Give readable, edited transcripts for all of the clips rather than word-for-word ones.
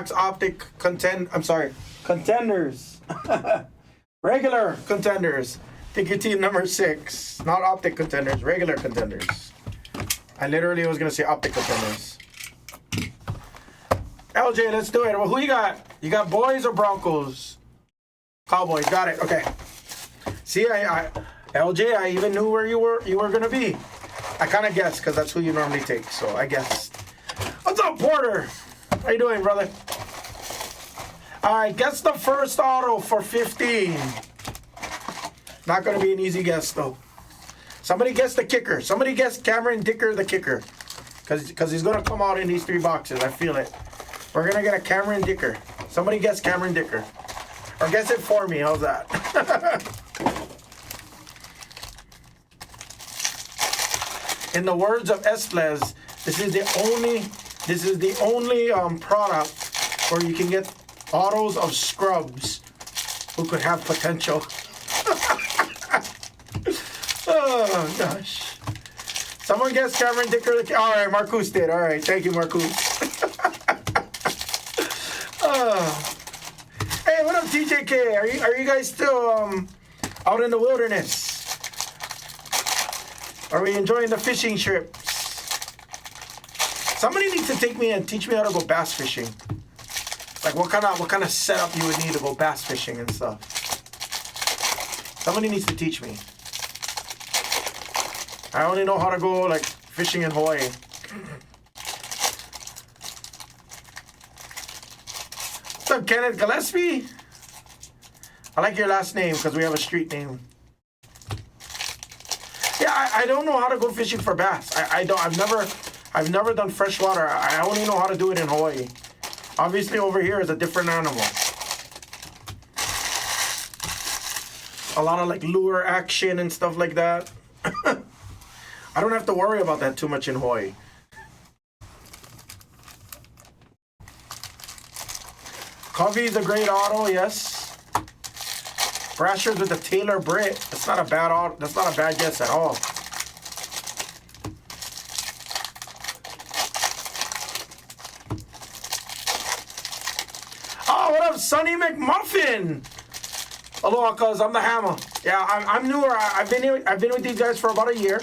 box optic contenders. Regular contenders. Pick your team number 6. Not optic contenders, regular contenders. I literally was gonna say optic contenders. LJ, let's do it. Well, who you got? You got boys or Broncos? Cowboys, got it. Okay. See, LJ, I even knew where you were gonna be. I kind of guessed because that's who you normally take, so I guessed. What's up, Porter? How you doing, brother? All right, guess the first auto for 15. Not gonna be an easy guess though. Somebody guess the kicker. Somebody guess Cameron Dicker the kicker, because he's gonna come out in these 3 boxes. I feel it. We're gonna get a Cameron Dicker. Somebody guess Cameron Dicker, or guess it for me. How's that? In the words of Esplez, this is the only product where you can get autos of scrubs who could have potential. Oh gosh! Someone guess Cameron Dicker. All right, Marcus did. All right, thank you, Marcus. Hey, what up, TJK? Are you guys still out in the wilderness? Are we enjoying the fishing trips? Somebody needs to take me and teach me how to go bass fishing. Like what kind of setup you would need to go bass fishing and stuff. Somebody needs to teach me. I only know how to go like fishing in Hawaii. What's up, Kenneth Gillespie? I like your last name because we have a street name. Yeah, I don't know how to go fishing for bass. I've never done freshwater. I only know how to do it in Hawaii. Obviously over here is a different animal. A lot of like lure action and stuff like that. I don't have to worry about that too much in Hawaii. Covey's a great auto, yes. Brashers with the Taylor Britt. That's not a bad auto. That's not a bad guess at all. Oh, what up, Sonny McMuffin? Aloha, cuz I'm the Hammer. Yeah, I'm newer. I've been with these guys for about a year.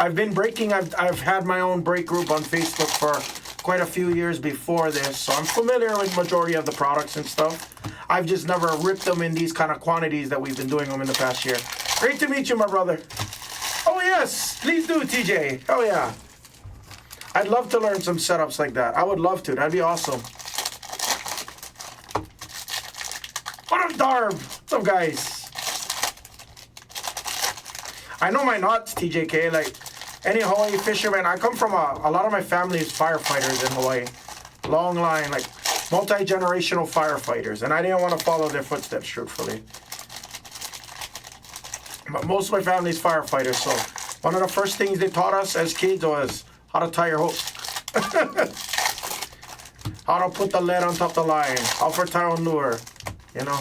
I've been breaking. I've had my own break group on Facebook for quite a few years before this, so I'm familiar with majority of the products and stuff. I've just never ripped them in these kind of quantities that we've been doing them in the past year. Great to meet you, my brother. Oh yes, please do, TJ. Oh yeah. I'd love to learn some setups like that. I would love to. That'd be awesome. What up, Darb? What's up, guys? I know my knots, TJK. Like any Hawaii fisherman, I come from a lot of my family is firefighters in Hawaii. Long line, like multi-generational firefighters, and I didn't want to follow their footsteps, truthfully. But most of my family is firefighters, so one of the first things they taught us as kids was how to tie your hook. How to put the lead on top of the line, how to tie on lure, you know.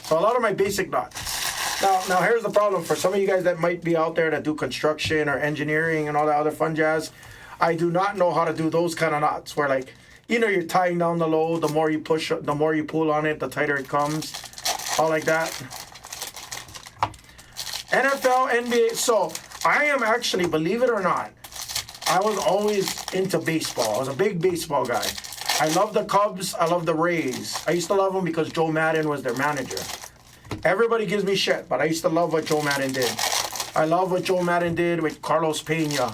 So a lot of my basic knots. Now here's the problem for some of you guys that might be out there that do construction or engineering and all that other fun jazz. I do not know how to do those kind of knots where like, you know, you're tying down the load, the more you push, the more you pull on it, the tighter it comes, all like that. NFL, NBA, so I am actually, believe it or not, I was always into baseball. I was a big baseball guy. I love the Cubs, I love the Rays. I used to love them because Joe Madden was their manager. Everybody gives me shit, but I used to love what Joe Madden did. I love what Joe Madden did with Carlos Pena,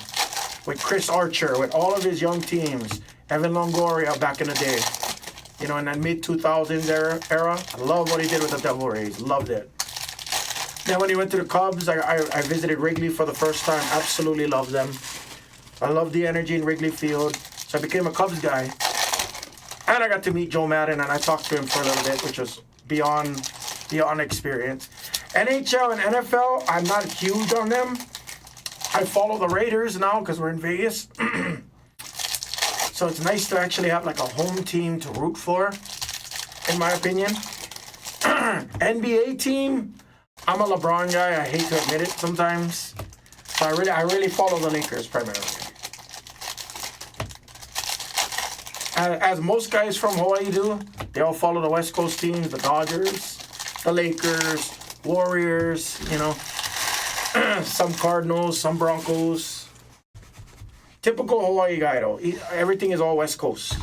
with Chris Archer, with all of his young teams. Evan Longoria back in the day. You know, in that mid-2000s era. I love what he did with the Devil Rays. Loved it. Then when he went to the Cubs, I visited Wrigley for the first time. Absolutely loved them. I loved the energy in Wrigley Field. So I became a Cubs guy. And I got to meet Joe Madden, and I talked to him for a little bit, which was beyond experience. NHL and NFL, I'm not huge on them. I follow the Raiders now because we're in Vegas. So it's nice to actually have like a home team to root for, in my opinion. NBA team, I'm a LeBron guy. I hate to admit it sometimes. So I really follow the Lakers primarily. as most guys from Hawaii do, they all follow the West Coast teams, the Dodgers, the Lakers, Warriors, you know, some Cardinals, some Broncos. Typical Hawaii guy, though. Everything is all West Coast.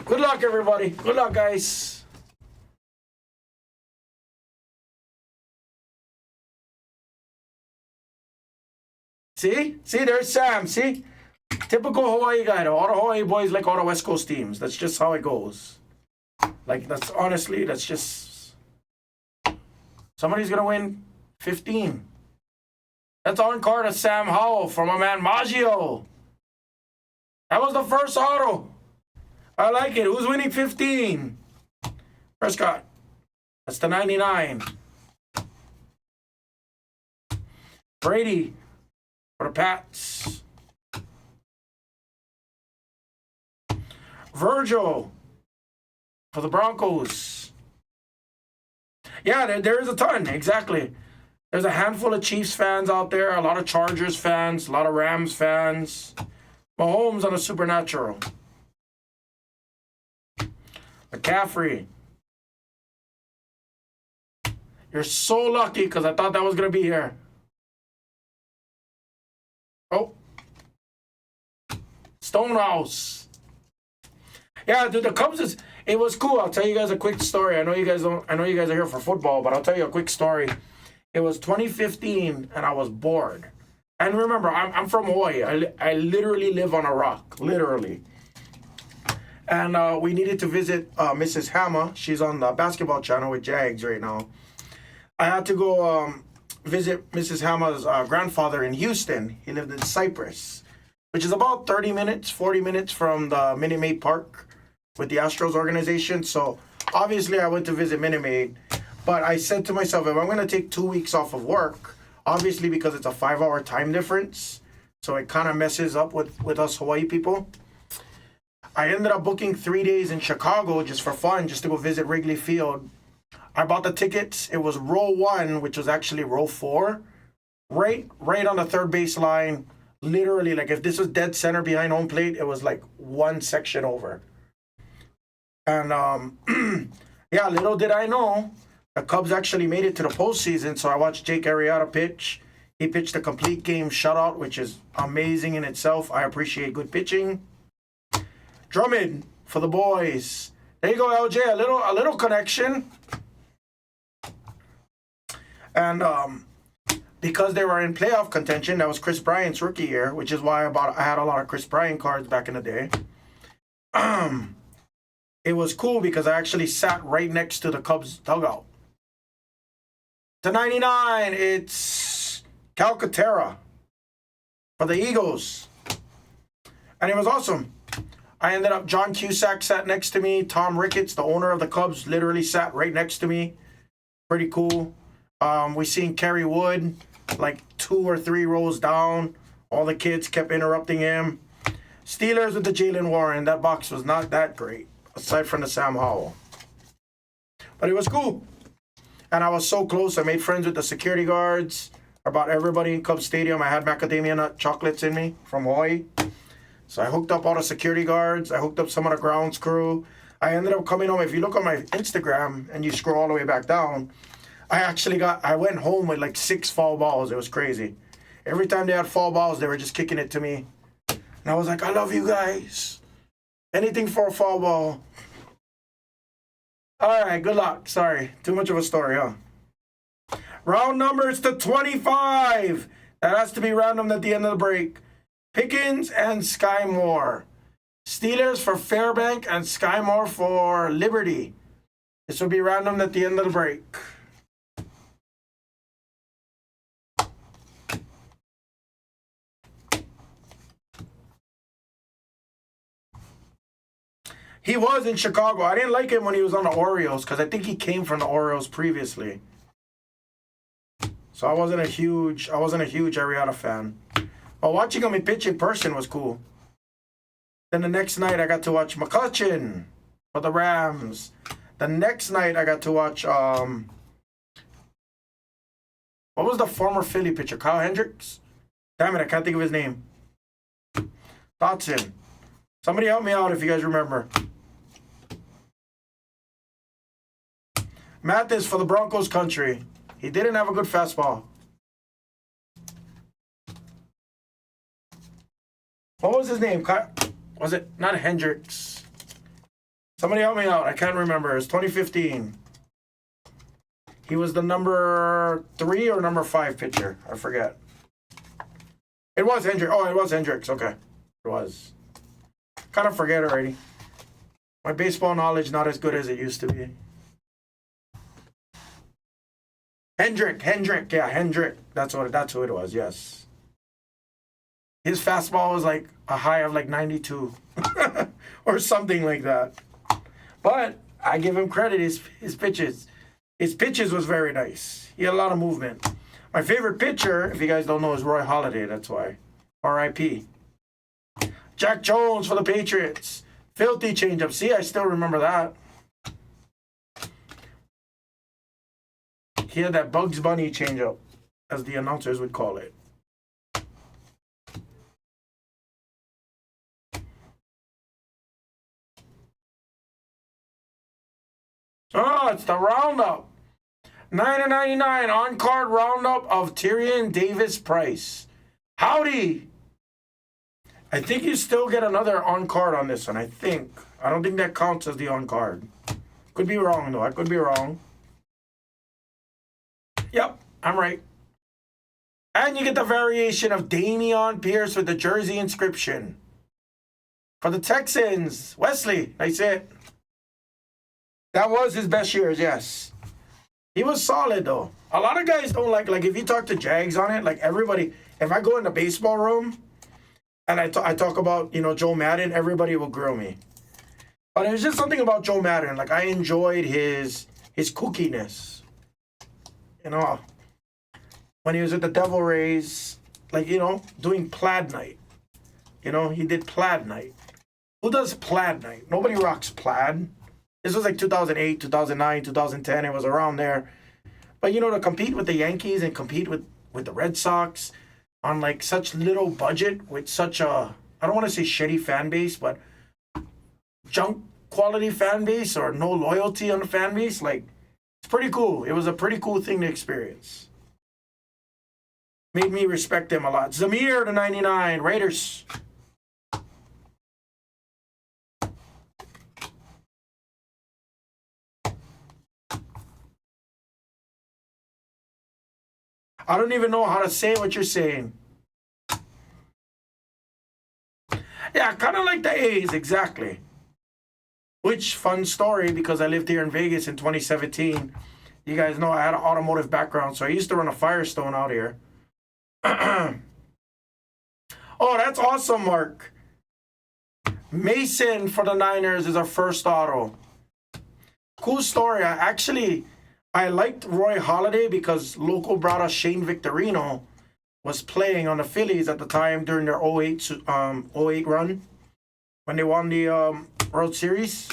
Good luck, everybody. Good luck, guys. See? See, there's Sam. See? Typical Hawaii guy, though. All the Hawaii boys like all the West Coast teams. That's just how it goes. Like, that's honestly, that's just... Somebody's going to win 15. That's on card of Sam Howell from my man Maggio. That was the first auto. I like it. Who's winning 15? Prescott. That's the 99. Brady for the Pats. Virgil for the Broncos. Yeah, there is a ton. Exactly. There's a handful of Chiefs fans out there, a lot of Chargers fans, a lot of Rams fans. Mahomes on a supernatural. McCaffrey. You're so lucky because I thought that was going to be here. Oh. Stonehouse. Yeah, dude, the Cubs it was cool. I'll tell you guys a quick story. I know you guys are here for football, but I'll tell you a quick story. It was 2015 and I was bored. And remember, I'm from Hawaii. I literally live on a rock, literally. And we needed to visit Mrs. Hammer. She's on the basketball channel with Jags right now. I had to go visit Mrs. Hammer's grandfather in Houston. He lived in Cypress, which is about 30 minutes, 40 minutes from the Minute Maid Park with the Astros organization. So obviously I went to visit Minute Maid. But I said to myself, if I'm going to take 2 weeks off of work, obviously because it's a 5-hour time difference, so it kind of messes up with us Hawaii people. I ended up booking 3 days in Chicago just for fun, just to go visit Wrigley Field. I bought the tickets. It was row 1, which was actually row 4, right on the third base line. Literally, like if this was dead center behind home plate, it was like one section over. And yeah, little did I know, the Cubs actually made it to the postseason, so I watched Jake Arrieta pitch. He pitched a complete game shutout, which is amazing in itself. I appreciate good pitching. Drummond for the boys. There you go, LJ. A little connection. And because they were in playoff contention, that was Chris Bryant's rookie year, which is why I had a lot of Chris Bryant cards back in the day. It was cool because I actually sat right next to the Cubs dugout. To 99, it's Calcaterra for the Eagles. And it was awesome. I ended up, John Cusack sat next to me. Tom Ricketts, the owner of the Cubs, literally sat right next to me. Pretty cool. We seen Kerry Wood like 2 or 3 rows down. All the kids kept interrupting him. Steelers with the Jalen Warren. That box was not that great, aside from the Sam Howell. But it was cool. And I was so close. I made friends with the security guards. About everybody in Cubs Stadium. I had macadamia nut chocolates in me from Hawaii. So I hooked up all the security guards. I hooked up some of the grounds crew. I ended up coming home. If you look on my Instagram and you scroll all the way back down, I went home with like 6 foul balls. It was crazy. Every time they had foul balls, they were just kicking it to me. And I was like, I love you guys. Anything for a foul ball. All right, good luck. Sorry, too much of a story, huh? Round numbers to 25. That has to be random at the end of the break. Pickens and Sky Moore. Steelers for Fairbank and Sky Moore for Liberty. This will be random at the end of the break. He was in Chicago. I didn't like him when he was on the Orioles because I think he came from the Orioles previously. So I wasn't a huge Arrieta fan. But watching him pitch in person was cool. Then the next night I got to watch McCutchen for the Rams. The next night I got to watch what was the former Philly pitcher? Kyle Hendricks? Damn it, I can't think of his name. Dotson. Somebody help me out if you guys remember. Mathis for the Broncos country. He didn't have a good fastball. What was his name? Was it not Hendricks? Somebody help me out. I can't remember. It's 2015. He was the number 3 or number 5 pitcher. I forget. It was Hendricks. Oh, it was Hendricks. Okay. It was. Kind of forget already. My baseball knowledge not as good as it used to be. Hendrick. Yeah, Hendrick. That's who it was, yes. His fastball was like a high of like 92. Or something like that. But I give him credit, his pitches. His pitches was very nice. He had a lot of movement. My favorite pitcher, if you guys don't know, is Roy Halladay. That's why. R.I.P. Jack Jones for the Patriots. Filthy changeup. See, I still remember that. He had that Bugs Bunny changeup, as the announcers would call it. Oh, it's the roundup. $9.99 on-card roundup of Tyrion Davis Price. Howdy! I think you still get another on-card on this one, I think. I don't think that counts as the on-card. Could be wrong, though. I could be wrong. Yep, I'm right. And you get the variation of Dameon Pierce with the jersey inscription. For the Texans, Wesley, nice hit. That was his best years, yes. He was solid, though. A lot of guys don't like if you talk to Jags on it, like everybody, if I go in the baseball room and I talk about, Joe Madden, everybody will grill me. But it was just something about Joe Madden. Like, I enjoyed his kookiness. When he was at the Devil Rays, doing Plaid Night. He did Plaid Night. Who does Plaid Night? Nobody rocks plaid. This was like 2008, 2009, 2010. It was around there. But, to compete with the Yankees and compete with the Red Sox on, such little budget with such a, I don't want to say shitty fan base, but junk quality fan base or no loyalty on the fan base, it's pretty cool. It was a pretty cool thing to experience. Made me respect him a lot. Zamir to 99, Raiders. I don't even know how to say what you're saying. Yeah, kind of like the A's, exactly. Which, fun story, because I lived here in Vegas in 2017. You guys know I had an automotive background, so I used to run a Firestone out here. Oh, that's awesome, Mark. Mason for the Niners is our first auto. Cool story. I liked Roy Halladay because local brother Shane Victorino was playing on the Phillies at the time during their 08 run when they won the World Series.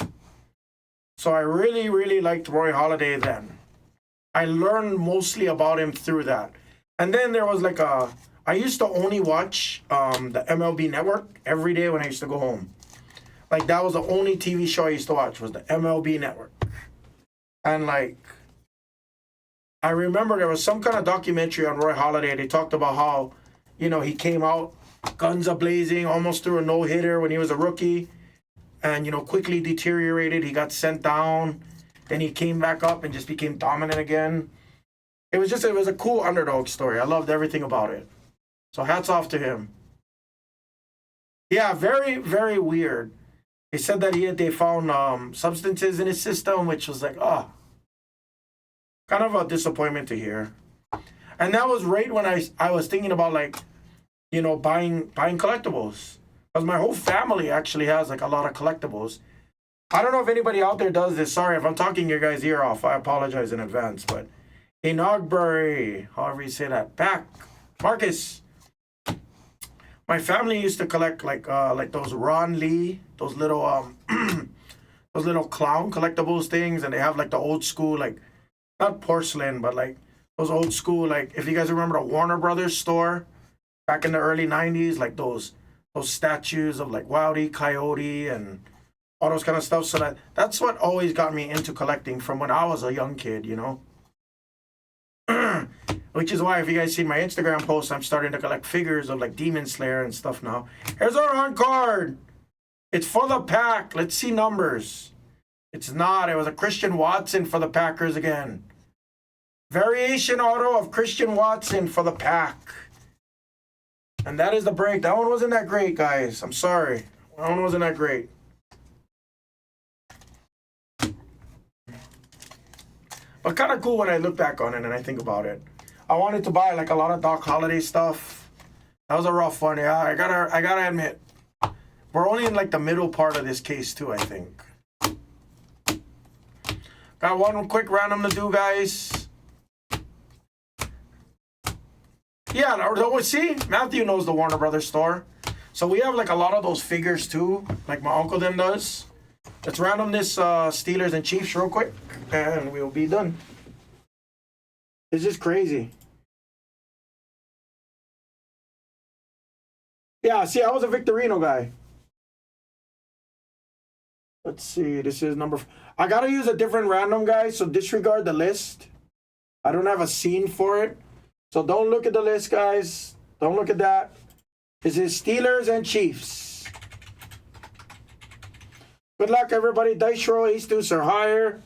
So I really, really liked Roy Halladay then. I learned mostly about him through that. And then there was I used to only watch the MLB Network every day when I used to go home. That was the only TV show I used to watch was the MLB Network. And I remember there was some kind of documentary on Roy Halladay. They talked about how, he came out guns a-blazing, almost threw a no-hitter when he was a rookie, and, quickly deteriorated. He got sent down. Then he came back up and just became dominant again. It was a cool underdog story. I loved everything about it. So hats off to him. Yeah, very, very weird. They said that they found substances in his system, which was kind of a disappointment to hear. And that was right when I was thinking about buying collectibles. Because my whole family actually has a lot of collectibles. I don't know if anybody out there does this. Sorry if I'm talking your guys' ear off. I apologize in advance. But Inogbury, however you say that. Back. Marcus. My family used to collect those Ron Lee, those little those little clown collectibles things, and they have the old school not porcelain, but those old school if you guys remember the Warner Brothers store back in the early 90s, those those statues of like Wile E. Coyote and all those kind of stuff. So that's what always got me into collecting from when I was a young kid, you know. Which is why if you guys see my Instagram post, I'm starting to collect figures of like Demon Slayer and stuff now. Here's our on card. It's for the pack. Let's see numbers. It's not. It was a Christian Watson for the Packers again. Variation auto of Christian Watson for the pack. And that is the break. That one wasn't that great, guys. I'm sorry. That one wasn't that great. But kind of cool when I look back on it and I think about it. I wanted to buy like a lot of Doc Holliday stuff. That was a rough one. Yeah, I gotta admit. We're only in like the middle part of this case too, I think. Got one quick random to do, guys. Yeah, see? Matthew knows the Warner Brothers store. So we have like a lot of those figures too, like my uncle then does. Let's random this Steelers and Chiefs real quick, and we'll be done. It's just crazy. Yeah, see, I was a Victorino guy. Let's see, this is number... I gotta use a different random, guys, so disregard the list. I don't have a scene for it. So don't look at the list, guys. Don't look at that. This is Steelers and Chiefs. Good luck, everybody. Dice roll, ace deuce or higher.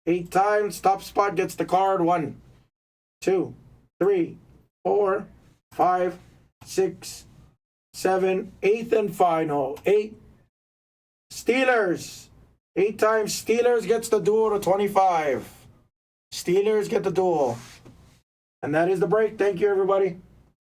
8 times. Top spot gets the card. 1, 2, 3, 4, 5, 6, 7, 8th and final. 8. Steelers. 8 times. Steelers gets the duel to 25. Steelers get the duel. And that is the break. Thank you, everybody.